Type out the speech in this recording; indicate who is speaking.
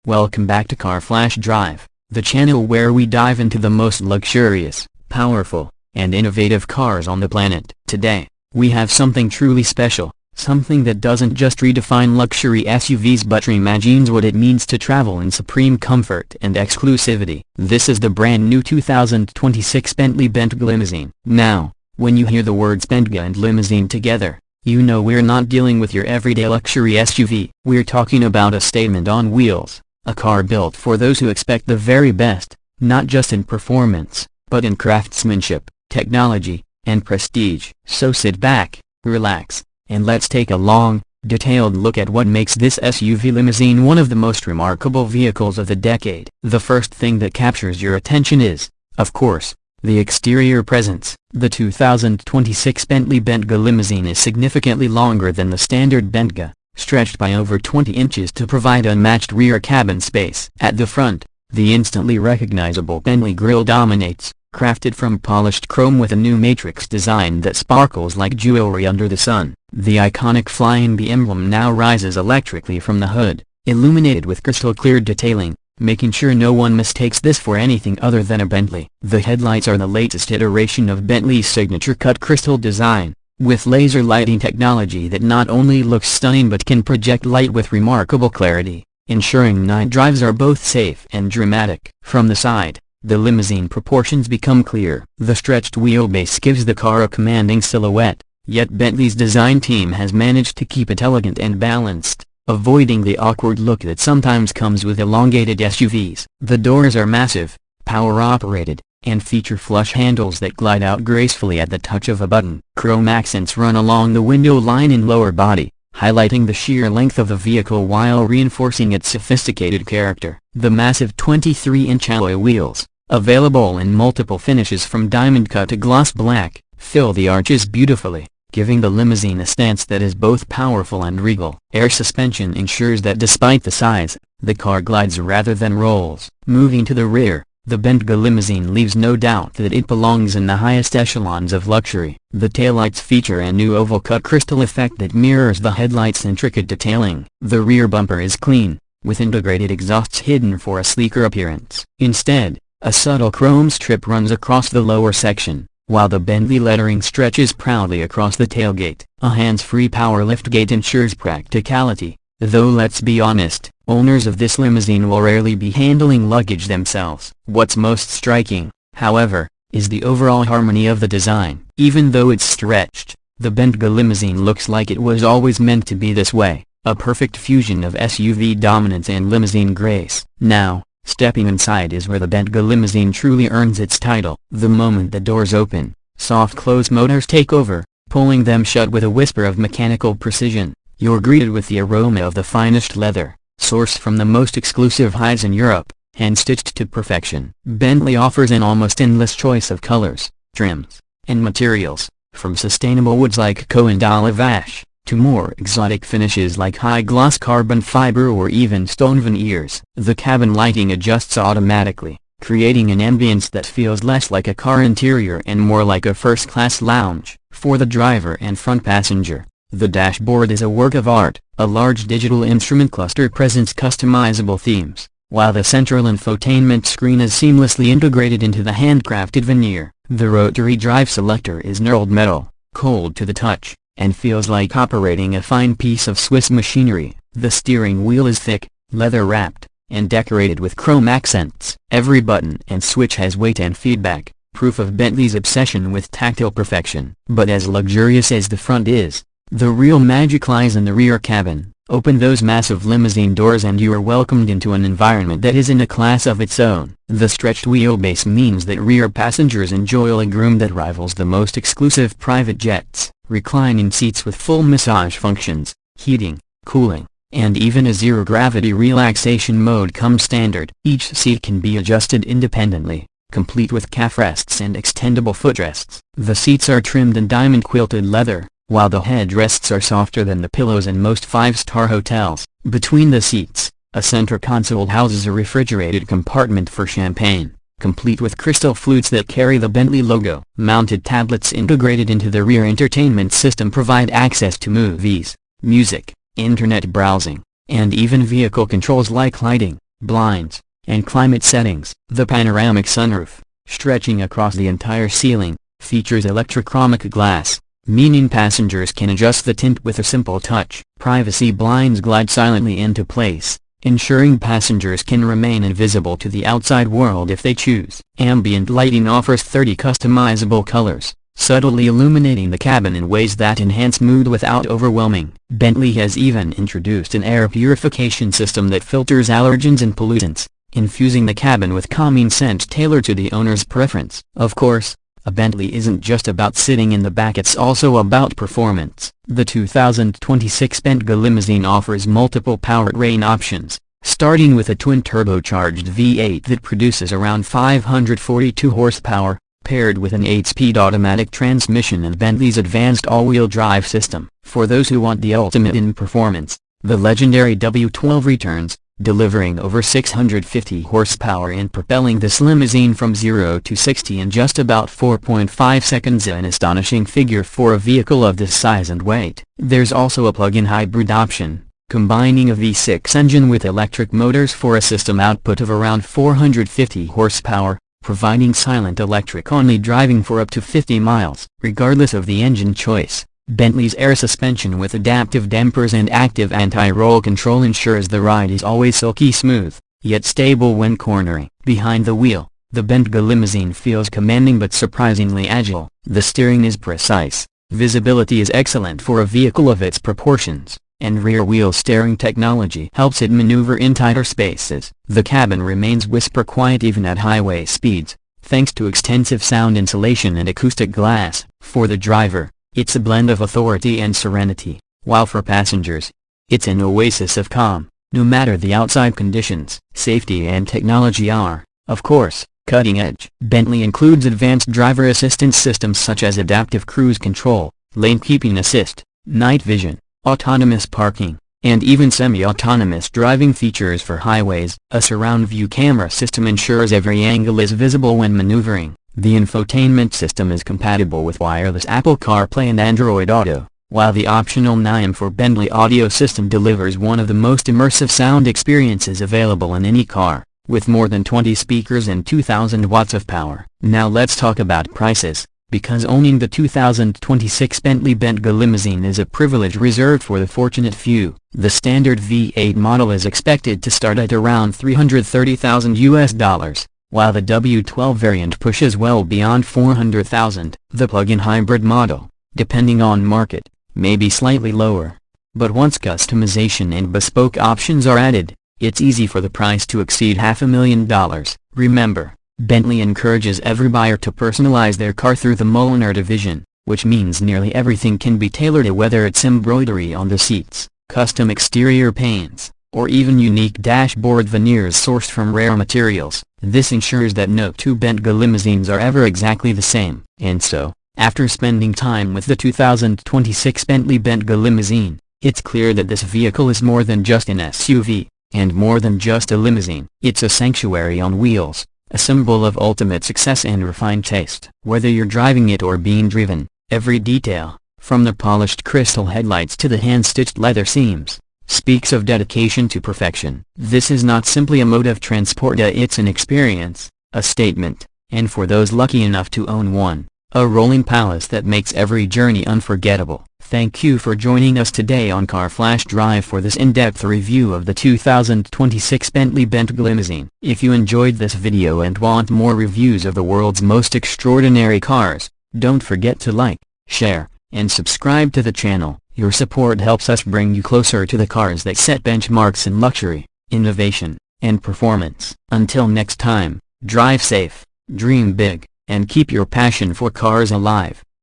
Speaker 1: Welcome back to Car Flash Drive, the channel where we dive into the most luxurious, powerful, and innovative cars on the planet. Today, we have something truly special, something that doesn't just redefine luxury SUVs but reimagines what it means to travel in supreme comfort and exclusivity. This is the brand new 2026 Bentley Bentayga Limousine. Now, when you hear the words Bentayga and limousine together, you know we're not dealing with your everyday luxury SUV. We're talking about a statement on wheels. A car built for those who expect the very best, not just in performance, but in craftsmanship, technology, and prestige. So sit back, relax, and let's take a long, detailed look at what makes this SUV limousine one of the most remarkable vehicles of the decade. The first thing that captures your attention is, of course, the exterior presence. The 2026 Bentley Bentayga Limousine is significantly longer than the standard Bentayga, stretched by over 20 inches to provide unmatched rear cabin space. At the front, the instantly recognizable Bentley grille dominates, crafted from polished chrome with a new matrix design that sparkles like jewelry under the sun. The iconic Flying Bee emblem now rises electrically from the hood, illuminated with crystal-clear detailing, making sure no one mistakes this for anything other than a Bentley. The headlights are the latest iteration of Bentley's signature cut crystal design, with laser lighting technology that not only looks stunning but can project light with remarkable clarity, ensuring night drives are both safe and dramatic. From the side, the limousine proportions become clear. The stretched wheelbase gives the car a commanding silhouette, yet Bentley's design team has managed to keep it elegant and balanced, avoiding the awkward look that sometimes comes with elongated SUVs. The doors are massive, power-operated, and feature flush handles that glide out gracefully at the touch of a button. Chrome accents run along the window line and lower body, highlighting the sheer length of the vehicle while reinforcing its sophisticated character. The massive 23-inch alloy wheels, available in multiple finishes from diamond cut to gloss black, fill the arches beautifully, giving the limousine a stance that is both powerful and regal. Air suspension ensures that despite the size, the car glides rather than rolls. Moving to the rear, the Bentayga limousine leaves no doubt that it belongs in the highest echelons of luxury. The taillights feature a new oval-cut crystal effect that mirrors the headlights' intricate detailing. The rear bumper is clean, with integrated exhausts hidden for a sleeker appearance. Instead, a subtle chrome strip runs across the lower section, while the Bentley lettering stretches proudly across the tailgate. A hands-free power liftgate ensures practicality, though let's be honest, owners of this limousine will rarely be handling luggage themselves. What's most striking, however, is the overall harmony of the design. Even though it's stretched, the Bentayga limousine looks like it was always meant to be this way, a perfect fusion of SUV dominance and limousine grace. Now, stepping inside is where the Bentayga limousine truly earns its title. The moment the doors open, soft close motors take over, pulling them shut with a whisper of mechanical precision. You're greeted with the aroma of the finest leather, sourced from the most exclusive hides in Europe, and stitched to perfection. Bentley offers an almost endless choice of colors, trims, and materials, from sustainable woods like Coe and olive ash, to more exotic finishes like high-gloss carbon fiber or even stone veneers. The cabin lighting adjusts automatically, creating an ambience that feels less like a car interior and more like a first-class lounge. For the driver and front passenger, the dashboard is a work of art. A large digital instrument cluster presents customizable themes, while the central infotainment screen is seamlessly integrated into the handcrafted veneer. The rotary drive selector is knurled metal, cold to the touch, and feels like operating a fine piece of Swiss machinery. The steering wheel is thick, leather-wrapped, and decorated with chrome accents. Every button and switch has weight and feedback, proof of Bentley's obsession with tactile perfection. But as luxurious as the front is, the real magic lies in the rear cabin. Open those massive limousine doors and you are welcomed into an environment that is in a class of its own. The stretched wheelbase means that rear passengers enjoy a legroom that rivals the most exclusive private jets. Reclining seats with full massage functions, heating, cooling, and even a zero-gravity relaxation mode come standard. Each seat can be adjusted independently, complete with calf rests and extendable footrests. The seats are trimmed in diamond-quilted leather, while the headrests are softer than the pillows in most five-star hotels. Between the seats, a center console houses a refrigerated compartment for champagne, complete with crystal flutes that carry the Bentley logo. Mounted tablets integrated into the rear entertainment system provide access to movies, music, internet browsing, and even vehicle controls like lighting. blinds, and climate settings. The panoramic sunroof, stretching across the entire ceiling, features electrochromic glass, meaning passengers can adjust the tint with a simple touch. Privacy blinds glide silently into place, ensuring passengers can remain invisible to the outside world if they choose. Ambient lighting offers 30 customizable colors, subtly illuminating the cabin in ways that enhance mood without overwhelming. Bentley has even introduced an air purification system that filters allergens and pollutants, infusing the cabin with calming scent tailored to the owner's preference. Of course, a Bentley isn't just about sitting in the back, it's also about performance. The 2026 Bentayga Limousine offers multiple powertrain options, starting with a twin-turbocharged V8 that produces around 542 horsepower, paired with an 8-speed automatic transmission and Bentley's advanced all-wheel drive system. For those who want the ultimate in performance, the legendary W12 returns, delivering over 650 horsepower and propelling this limousine from 0 to 60 in just about 4.5 seconds, an astonishing figure for a vehicle of this size and weight. There's also a plug-in hybrid option, combining a V6 engine with electric motors for a system output of around 450 horsepower, providing silent electric-only driving for up to 50 miles. Regardless of the engine choice, Bentley's air suspension with adaptive dampers and active anti-roll control ensures the ride is always silky smooth, yet stable when cornering. Behind the wheel, the Bentayga Limousine feels commanding but surprisingly agile. The steering is precise, visibility is excellent for a vehicle of its proportions, and rear-wheel steering technology helps it maneuver in tighter spaces. The cabin remains whisper quiet even at highway speeds, thanks to extensive sound insulation and acoustic glass. For the driver, it's a blend of authority and serenity, while for passengers, it's an oasis of calm, no matter the outside conditions. Safety and technology are, of course, cutting edge. Bentley includes advanced driver assistance systems such as adaptive cruise control, lane keeping assist, night vision, autonomous parking, and even semi-autonomous driving features for highways. A surround view camera system ensures every angle is visible when maneuvering. The infotainment system is compatible with wireless Apple CarPlay and Android Auto, while the optional NIM4 Bentley audio system delivers one of the most immersive sound experiences available in any car, with more than 20 speakers and 2,000 watts of power. Now let's talk about prices, because owning the 2026 Bentley Bentayga Limousine is a privilege reserved for the fortunate few. The standard V8 model is expected to start at around $330,000, while the W12 variant pushes well beyond $400,000. The plug-in hybrid model, depending on market, may be slightly lower, but once customization and bespoke options are added, it's easy for the price to exceed $500,000. Remember, Bentley encourages every buyer to personalize their car through the Mulliner division, which means nearly everything can be tailored, whether it's embroidery on the seats, custom exterior paints, or even unique dashboard veneers sourced from rare materials. This ensures that no two Bentayga limousines are ever exactly the same. And so, after spending time with the 2026 Bentley Bentayga Limousine, it's clear that this vehicle is more than just an SUV, and more than just a limousine. It's a sanctuary on wheels, a symbol of ultimate success and refined taste. Whether you're driving it or being driven, every detail, from the polished crystal headlights to the hand-stitched leather seams, speaks of dedication to perfection. This is not simply a mode of transport, it's an experience, a statement, and for those lucky enough to own one, a rolling palace that makes every journey unforgettable. Thank you for joining us today on Car Flash Drive for this in-depth review of the 2026 Bentley Bentayga Limousine. If you enjoyed this video and want more reviews of the world's most extraordinary cars, don't forget to like, share, and subscribe to the channel. Your support helps us bring you closer to the cars that set benchmarks in luxury, innovation, and performance. Until next time, drive safe, dream big, and keep your passion for cars alive.